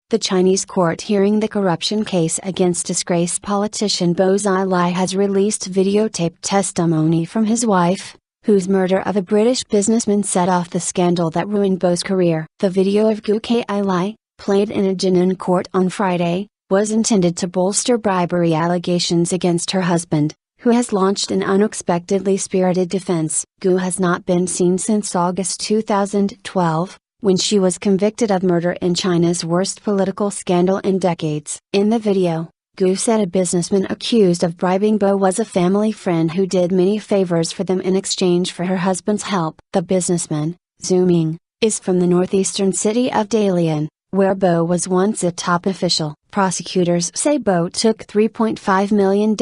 The Chinese court hearing the corruption case against disgraced politician Bo Xilai has released videotaped testimony from his wife, whose murder of a British businessman set off the scandal that ruined Bo's career. The video of Gu Kailai, played in a Jinan court on Friday, was intended to bolster bribery allegations against her husband, who has launched an unexpectedly spirited defense. Gu has not been seen since August 2012, when she was convicted of murder in China's worst political scandal in decades. In the video, Gu said a businessman accused of bribing Bo was a family friend who did many favors for them in exchange for her husband's help. The businessman, Ming, is from the northeastern city of Dalian, where Bo was once a top official. Prosecutors say Bo took $3.5 million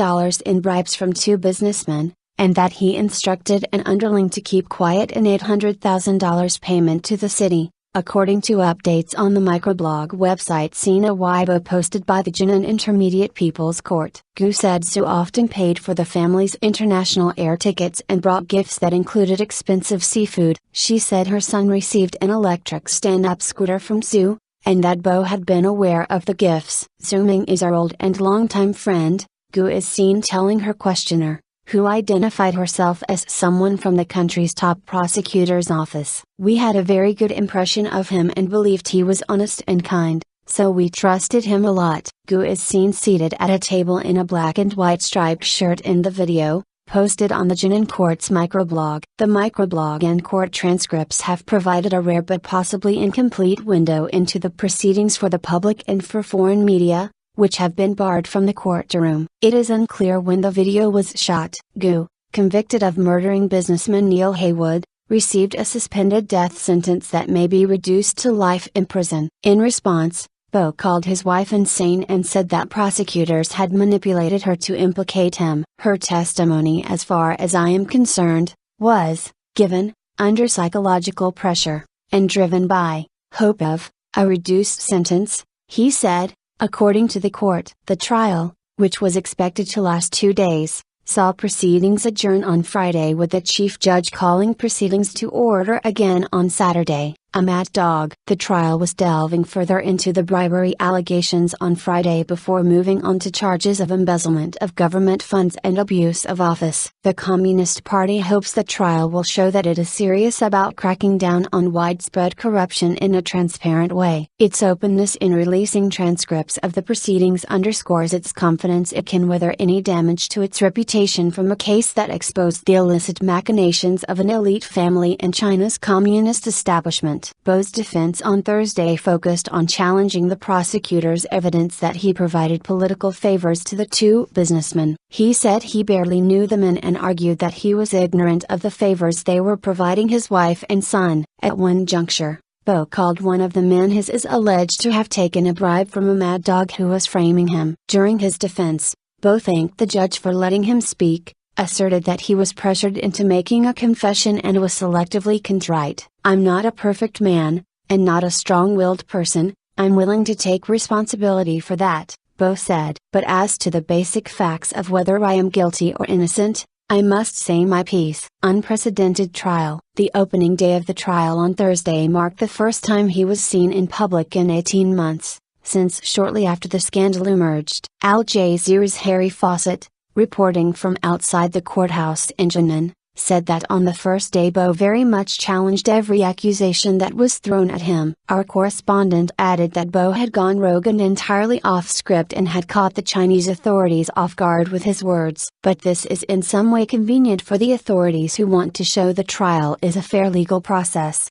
in bribes from two businessmen, and that he instructed an underling to keep quiet an $800,000 payment to the city, according to updates on the microblog website Sina Weibo posted by the Jinan Intermediate People's Court. Gu said Zhu often paid for the family's international air tickets and brought gifts that included expensive seafood. She said her son received an electric stand-up scooter from Zhu, and that Bo had been aware of the gifts. Ming is our old and longtime friend, Gu is seen telling her questioner, who identified herself as someone from the country's top prosecutor's office. We had a very good impression of him and believed he was honest and kind, so we trusted him a lot. Gu is seen seated at a table in a black and white striped shirt in the video, posted on the Jinan Court's microblog. The microblog and court transcripts have provided a rare but possibly incomplete window into the proceedings for the public and for foreign media, which have been barred from the courtroom. It is unclear when the video was shot. Gu, convicted of murdering businessman Neil Haywood, received a suspended death sentence that may be reduced to life in prison. In response, Bo called his wife insane and said that prosecutors had manipulated her to implicate him. Her testimony, as far as I am concerned, was given under psychological pressure, and driven by hope of a reduced sentence, he said. According to the court, the trial, which was expected to last 2 days, saw proceedings adjourn on Friday with the chief judge calling proceedings to order again on Saturday. A mad dog. The trial was delving further into the bribery allegations on Friday before moving on to charges of embezzlement of government funds and abuse of office. The Communist Party hopes the trial will show that it is serious about cracking down on widespread corruption in a transparent way. Its openness in releasing transcripts of the proceedings underscores its confidence it can weather any damage to its reputation from a case that exposed the illicit machinations of an elite family in China's communist establishment. Bo's defense on Thursday focused on challenging the prosecutor's evidence that he provided political favors to the two businessmen. He said he barely knew the men and argued that he was ignorant of the favors they were providing his wife and son. At one juncture, Bo called one of the men his is alleged to have taken a bribe from a mad dog who was framing him. During his defense, Bo thanked the judge for letting him speak, asserted that he was pressured into making a confession and was selectively contrite. I'm not a perfect man, and not a strong-willed person, I'm willing to take responsibility for that, Bo said. But as to the basic facts of whether I am guilty or innocent, I must say my piece. Unprecedented trial. The opening day of the trial on Thursday marked the first time he was seen in public in 18 months, since shortly after the scandal emerged. Al Jazeera's Harry Fawcett, reporting from outside the courthouse in Jinan, said that on the first day Bo very much challenged every accusation that was thrown at him. Our correspondent added that Bo had gone rogue and entirely off script and had caught the Chinese authorities off guard with his words. But this is in some way convenient for the authorities who want to show the trial is a fair legal process.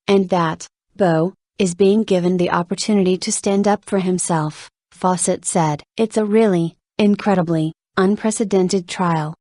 And that, Bo, is being given the opportunity to stand up for himself, Fawcett said. It's a really, incredibly, unprecedented trial.